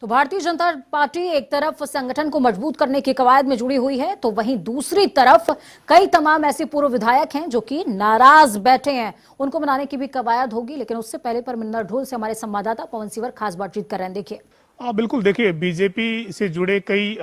तो भारतीय जनता पार्टी एक तरफ संगठन को मजबूत करने की कवायद में जुड़ी हुई है, तो वहीं दूसरी तरफ कई तमाम ऐसे पूर्व विधायक हैं जो कि नाराज बैठे हैं। उनको मनाने की भी कवायद होगी, लेकिन उससे पहले परमिंदर ढोल से हमारे संवाददाता पवन सिवर खास बातचीत कर रहे हैं। देखिए। बिल्कुल, देखिए बीजेपी से जुड़े कई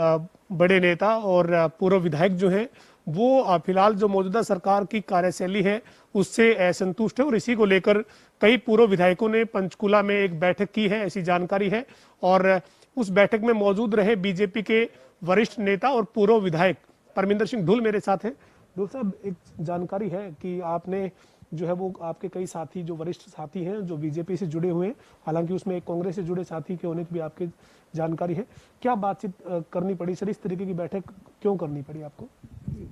बड़े नेता और पूर्व विधायक जो हैं वो फिलहाल जो मौजूदा सरकार की कार्यशैली है उससे असंतुष्ट है और इसी को लेकर कई पूर्व विधायकों ने पंचकुला में एक बैठक की है, ऐसी जानकारी है। और उस बैठक में मौजूद रहे बीजेपी के वरिष्ठ नेता और पूर्व विधायक परमिंदर सिंह ढुल मेरे साथ हैं। ढुल साहब, एक जानकारी है कि आपने जो है वो आपके कई साथी जो वरिष्ठ साथी हैं जो बीजेपी से जुड़े हुए हैं, हालांकि उसमें एक कांग्रेस से जुड़े साथी के होने की भी आपकी जानकारी है। क्या बातचीत करनी पड़ी सर, इस तरीके की बैठक क्यों करनी पड़ी आपको?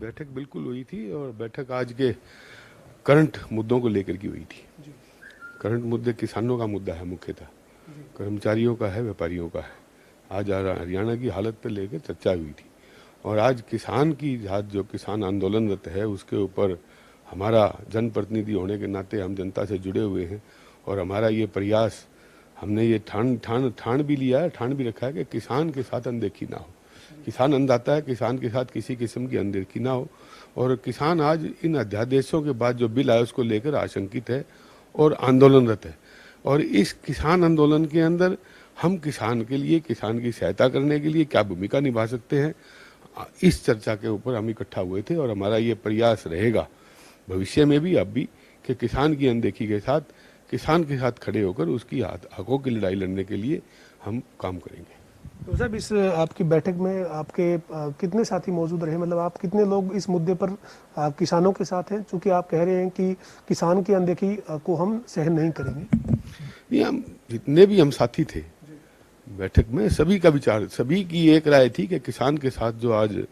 बैठक बिल्कुल हुई थी और बैठक आज के करंट मुद्दों को लेकर की हुई थी। करंट मुद्दे किसानों का मुद्दा है, मुख्यतः कर्मचारियों का है, व्यापारियों का है। आज हरियाणा की हालत पर लेकर चर्चा हुई थी और आज किसान की जो किसान आंदोलनरत है उसके ऊपर हमारा जनप्रतिनिधि होने के नाते हम जनता से जुड़े हुए हैं और हमारा ये प्रयास, हमने ये ठान भी लिया है, ठान भी रखा है कि किसान के साथ अनदेखी ना हो। किसान अन्नदाता है, किसान के साथ किसी किस्म की अनदेखी ना हो। और किसान आज इन अध्यादेशों के बाद जो बिल आया उसको लेकर आशंकित है और आंदोलनरत है। और इस किसान आंदोलन के अंदर हम किसान के लिए, किसान की सहायता करने के लिए क्या भूमिका निभा सकते हैं, इस चर्चा के ऊपर हम इकट्ठा हुए थे। और हमारा ये प्रयास रहेगा भविष्य में भी, अब भी, कि किसान की अनदेखी के साथ, किसान के साथ खड़े होकर उसकी हकों की लड़ाई लड़ने के लिए हम काम करेंगे। तो साहब, इस आपकी बैठक में आपके कितने साथी मौजूद रहे, मतलब आप कितने लोग इस मुद्दे पर किसानों के साथ हैं, चूंकि आप कह रहे हैं कि किसान की अनदेखी को हम सहन नहीं करेंगे? नहीं, हम जितने भी हम साथी थे बैठक में, सभी का विचार, सभी की एक राय थी कि किसान के साथ जो आज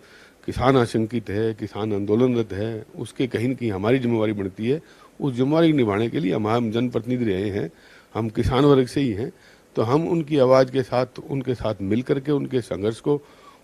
किसान आशंकित है, किसान आंदोलनरत है, उसके कहीं न कहीं हमारी जिम्मेवारी बनती है। उस जिम्मेवारी निभाने के लिए हम जनप्रतिनिधि रहे हैं, हम किसान वर्ग से ही हैं, तो हम उनकी आवाज़ के साथ, उनके साथ मिल करके उनके संघर्ष को,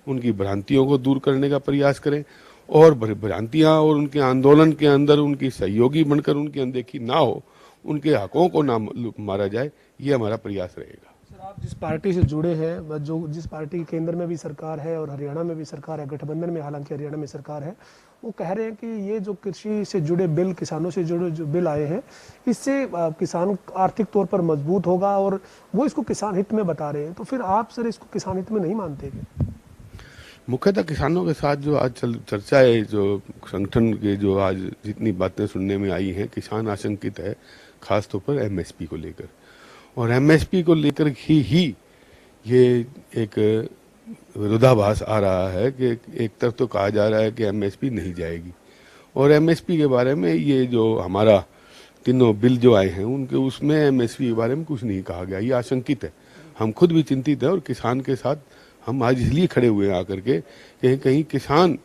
उनकी भ्रांतियों को दूर करने का प्रयास करें और भ्रांतियाँ और उनके आंदोलन के अंदर उनकी सहयोगी बनकर उनकी अनदेखी ना हो, उनके हकों को ना मारा जाए, ये हमारा प्रयास रहेगा। सर, आप जिस पार्टी से जुड़े हैं, जो जिस पार्टी के केंद्र में भी सरकार है और हरियाणा में भी सरकार है, गठबंधन में हालांकि हरियाणा में सरकार है, वो कह रहे हैं कि ये जो कृषि से जुड़े बिल, किसानों से जुड़े जो बिल आए हैं, इससे किसान आर्थिक तौर पर मजबूत होगा और वो इसको किसान हित में बता रहे हैं। तो फिर आप सर इसको किसान हित में नहीं मानते क्या? मुख्यतः किसानों के साथ जो आज चर्चा है, जो संगठन के जो आज जितनी बातें सुनने में आई हैं, किसान आशंकित है खासतौर पर एमएसपी को लेकर। और एमएसपी को लेकर ही ये एक विरोधाभास आ रहा है कि एक तरफ तो कहा जा रहा है कि एमएसपी नहीं जाएगी और एमएसपी के बारे में ये जो हमारा तीनों बिल जो आए हैं उनके उसमें एमएसपी के बारे में कुछ नहीं कहा गया। ये आशंकित है, हम खुद भी चिंतित है और किसान के साथ हम आज इसलिए खड़े हुए हैं आकर के, कहीं कहीं किसान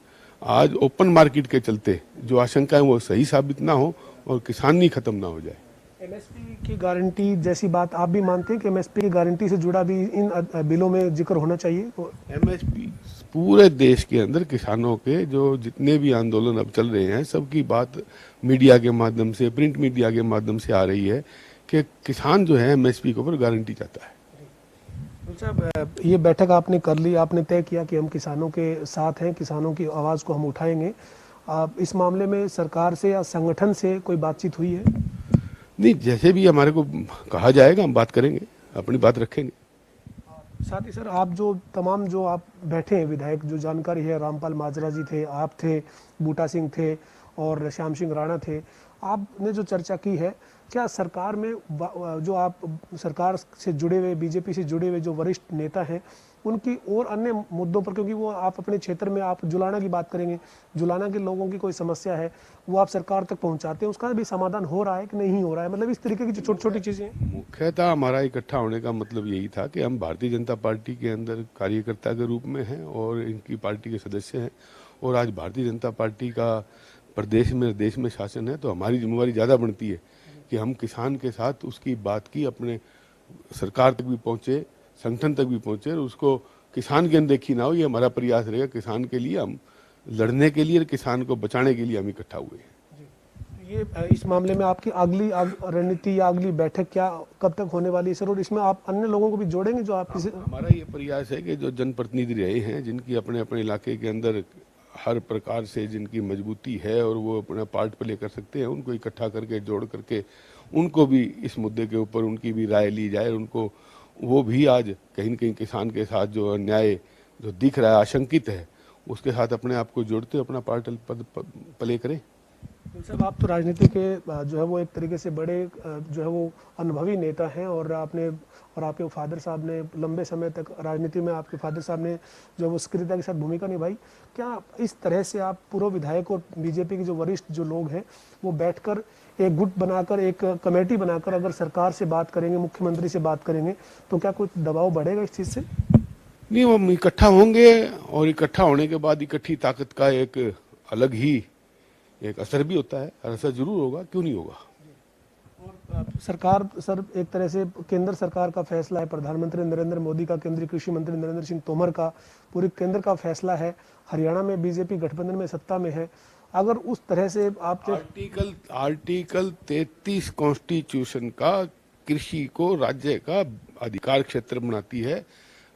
आज ओपन मार्केट के चलते जो आशंका है वो सही साबित ना हो और किसानी खत्म ना हो जाए। एमएसपी की गारंटी जैसी बात आप भी मानते हैं कि एमएसपी की गारंटी से जुड़ा भी इन बिलों में जिक्र होना चाहिए? तो एमएसपी पूरे देश के अंदर किसानों के जो जितने भी आंदोलन अब चल रहे हैं, सबकी बात मीडिया के माध्यम से, प्रिंट मीडिया के माध्यम से आ रही है कि किसान जो है एमएसपी के ऊपर गारंटी चाहता है। साहब, ये बैठक आपने कर ली, आपने तय किया कि हम किसानों के साथ हैं, किसानों की आवाज़ को हम उठाएंगे। इस मामले में सरकार से या संगठन से कोई बातचीत हुई है? नहीं, जैसे भी हमारे को कहा जाएगा हम बात करेंगे, अपनी बात रखेंगे। साथ ही सर, आप जो तमाम जो आप बैठे हैं विधायक, जो जानकारी है, रामपाल माजरा जी थे, आप थे, बूटा सिंह थे और श्याम सिंह राणा थे, आपने जो चर्चा की है, क्या सरकार में जो आप सरकार से जुड़े हुए, बीजेपी से जुड़े हुए जो वरिष्ठ नेता हैं, उनकी और अन्य मुद्दों पर, क्योंकि वो आप अपने क्षेत्र में आप जुलाना की बात करेंगे, जुलाना के लोगों की कोई समस्या है वो आप सरकार तक पहुंचाते हैं, उसका भी समाधान हो रहा है कि नहीं हो रहा है? मतलब इस तरीके की जो छोटी छोटी चीज़ें। मुख्यतः हमारा इकट्ठा होने का मतलब यही था कि हम भारतीय जनता पार्टी के अंदर कार्यकर्ता के रूप में हैं और इनकी पार्टी के सदस्य हैं और आज भारतीय जनता पार्टी का प्रदेश में, देश में शासन है, तो हमारी जिम्मेवारी ज़्यादा बनती है कि हम किसान के साथ उसकी बात की अपने सरकार तक भी पहुँचे, संगठन तक भी पहुँचे और उसको किसान की अनदेखी ना हो, ये हमारा प्रयास रहेगा। किसान के लिए हम लड़ने के लिए और किसान को बचाने के लिए हम इकट्ठा हुए हैं। ये इस मामले में आपकी अगली रणनीति या अगली बैठक क्या कब तक होने वाली है सर, और इसमें आप अन्य लोगों को भी जोड़ेंगे जो आप किसी? हमारा ये प्रयास है कि जो जनप्रतिनिधि रहे हैं, जिनकी अपने अपने इलाके के अंदर हर प्रकार से जिनकी मजबूती है और वो अपना पार्ट प्ले कर सकते हैं, उनको इकट्ठा करके जोड़ करके उनको भी इस मुद्दे के ऊपर उनकी भी राय ली जाए। उनको वो भी आज कहीं न कहीं किसान के साथ जो अन्याय जो दिख रहा है, आशंकित है, उसके साथ अपने आप को जोड़ते अपना पार्ट प्ले करें। साहब, आप तो राजनीति के जो है वो एक तरीके से बड़े जो है वो अनुभवी नेता हैं, और आपके फादर साहब ने लंबे समय तक राजनीति में, आपके फादर साहब ने जो वो सक्रियता के साथ भूमिका निभाई। क्या इस तरह से आप पूर्व विधायक और बीजेपी के जो वरिष्ठ जो लोग हैं वो बैठकर एक गुट बनाकर, एक कमेटी बनाकर अगर सरकार से बात करेंगे, मुख्यमंत्री से बात करेंगे, तो क्या कोई दबाव बढ़ेगा इस चीज़ से? नहीं, हम इकट्ठा होंगे और इकट्ठा होने के बाद इकट्ठी ताकत का एक अलग ही एक असर भी होता है, और असर जरूर होगा, क्यों नहीं होगा। और सरकार सर, एक तरह से केंद्र सरकार का फैसला है, प्रधानमंत्री नरेंद्र मोदी का, केंद्रीय कृषि मंत्री नरेंद्र सिंह तोमर का, पूरे केंद्र का फैसला है। हरियाणा में बीजेपी गठबंधन में सत्ता में है। अगर उस तरह से आप आर्टिकल 33 कॉन्स्टिट्यूशन का कृषि को राज्य का अधिकार क्षेत्र बनाती है।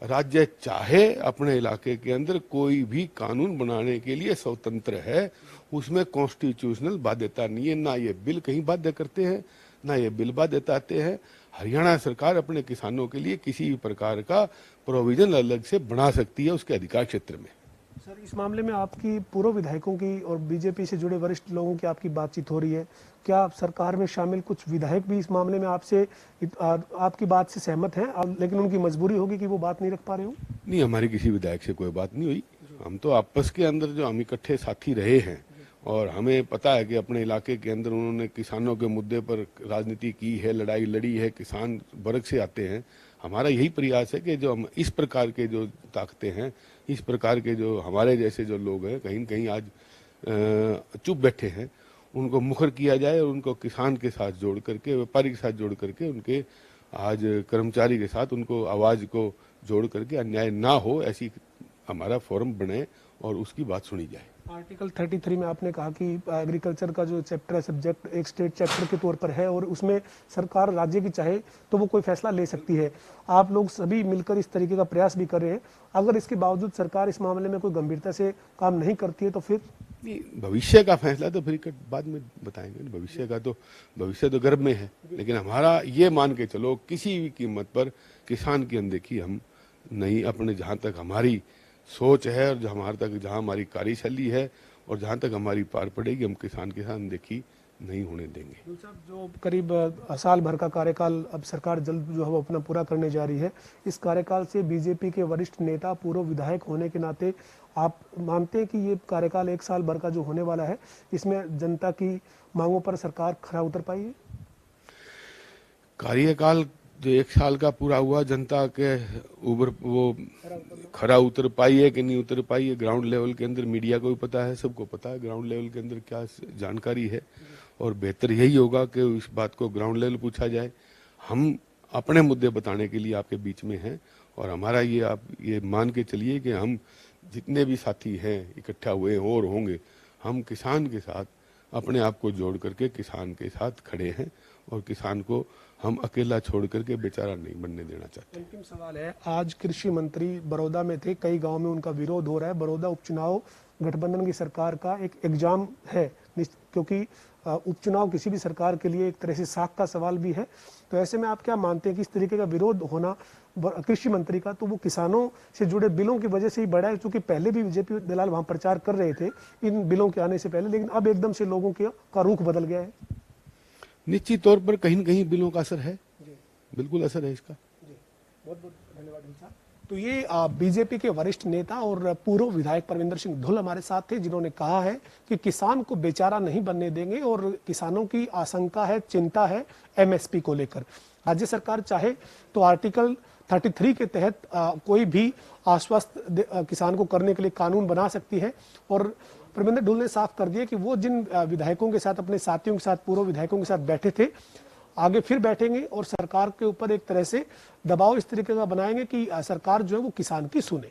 राज्य चाहे अपने इलाके के अंदर कोई भी कानून बनाने के लिए स्वतंत्र है, उसमें कॉन्स्टिट्यूशनल बाध्यता नहीं है। ना ये बिल कहीं बाध्य करते हैं, ना ये बिल बाध्यता आते हैं। हरियाणा सरकार अपने किसानों के लिए किसी भी प्रकार का प्रोविजन अलग से बना सकती है उसके अधिकार क्षेत्र में। सर, इस मामले में आपकी पूर्व विधायकों की और बीजेपी से जुड़े वरिष्ठ लोगों की आपकी बातचीत हो रही है। क्या सरकार में शामिल कुछ विधायक भी इस मामले में आपसे आपकी बात से सहमत हैं, लेकिन उनकी मजबूरी होगी कि वो बात नहीं रख पा रहे हो? नहीं, हमारी किसी विधायक से कोई बात नहीं हुई। हम तो आपस के अंदर जो हम इकट्ठे साथी रहे हैं, और हमें पता है कि अपने इलाके के अंदर उन्होंने किसानों के मुद्दे पर राजनीति की है, लड़ाई लड़ी है, किसान वर्ग से आते हैं। हमारा यही प्रयास है कि जो हम इस प्रकार के जो ताकतें हैं, इस प्रकार के जो हमारे जैसे जो लोग हैं कहीं न कहीं आज चुप बैठे हैं, उनको मुखर किया जाए और उनको किसान के साथ जोड़ करके, व्यापारी के साथ जोड़ करके, उनके आज कर्मचारी के साथ उनको आवाज़ को जोड़ करके अन्याय ना हो, ऐसी हमारा फोरम बने और उसकी बात सुनी जाए। आर्टिकल 33 में आपने कहा कि एग्रीकल्चर का जो चैप्टर है, सब्जेक्ट एक स्टेट चैप्टर के तौर पर है, और उसमें सरकार राज्य की चाहे तो वो कोई फैसला ले सकती है। आप लोग सभी मिलकर इस तरीके का प्रयास भी कर रहे हैं। अगर इसके बावजूद सरकार इस मामले में कोई गंभीरता से काम नहीं करती है तो फिर? नहीं, भविष्य का फैसला तो फिर बाद में बताएंगे। भविष्य तो गर्भ में है, लेकिन हमारा ये मान के चलो, किसी भी कीमत पर किसान की अनदेखी हम नहीं, अपने जहाँ तक हमारी सोच है और जहाँ हमारी कार्यशैली है और जहाँ तक हमारी पार पड़ेगी, हम किसान के साथ अनदेखी नहीं होने देंगे। जो करीब साल भर का कार्यकाल अब सरकार जल्द जो है वो अपना पूरा करने जा रही है, इस कार्यकाल से बीजेपी के वरिष्ठ नेता, पूर्व विधायक होने के नाते आप मानते हैं कि ये कार्यकाल 1 साल भर का जो होने वाला है, इसमें जनता की मांगों पर सरकार खरा उतर पाई है? कार्यकाल जो 1 साल का पूरा हुआ, जनता के ऊपर वो खरा उतर पाई है कि नहीं उतर पाई है, ग्राउंड लेवल के अंदर मीडिया को भी पता है, सबको पता है ग्राउंड लेवल के अंदर क्या जानकारी है। और बेहतर यही होगा कि इस बात को ग्राउंड लेवल पूछा जाए। हम अपने मुद्दे बताने के लिए आपके बीच में हैं, और हमारा ये आप ये मान के चलिए कि हम जितने भी साथी हैं इकट्ठा हुए और होंगे, हम किसान के साथ अपने आप को जोड़ करके किसान के साथ खड़े हैं, और किसान को हम अकेला छोड़ करके बेचारा नहीं बनने देना चाहते। अंतिम सवाल है, आज कृषि मंत्री बड़ौदा में थे, कई गांव में उनका विरोध हो रहा है। बड़ौदा उपचुनाव गठबंधन की सरकार का एक एग्जाम है, क्योंकि उपचुनाव किसी भी सरकार के लिए एक तरह से साख का सवाल भी है। तो ऐसे में आप क्या मानते हैं कि इस तरीके का विरोध होना कृषि मंत्री का, तो वो किसानों से जुड़े बिलों की वजह से ही बढ़ा है? क्योंकि पहले भी बीजेपी दलाल वहां प्रचार कर रहे थे इन बिलों के आने से पहले, लेकिन अब एकदम से लोगों का रुख बदल गया है। निश्चित तौर पर कहीं न कहीं बिलों का असर है, बिल्कुल असर है इसका। बहुत बहुत धन्यवाद साहब। तो ये बीजेपी के वरिष्ठ नेता और पूर्व विधायक परविंदर सिंह धुल हमारे साथ थे, जिन्होंने कहा है कि किसान को बेचारा नहीं बनने देंगे, और किसानों की आशंका है, चिंता है एमएसपी को लेकर। राज्य सरकार चाहे तो आर्टिकल 33 के तहत कोई भी आश्वस्त किसान को करने के लिए कानून बना सकती है। और परविंदर धुल ने साफ कर दिया कि वो जिन विधायकों के साथ, अपने साथियों के साथ, पूर्व विधायकों के साथ बैठे थे, आगे फिर बैठेंगे और सरकार के ऊपर एक तरह से दबाव इस तरीके का बनाएंगे कि सरकार जो है वो किसान की सुने।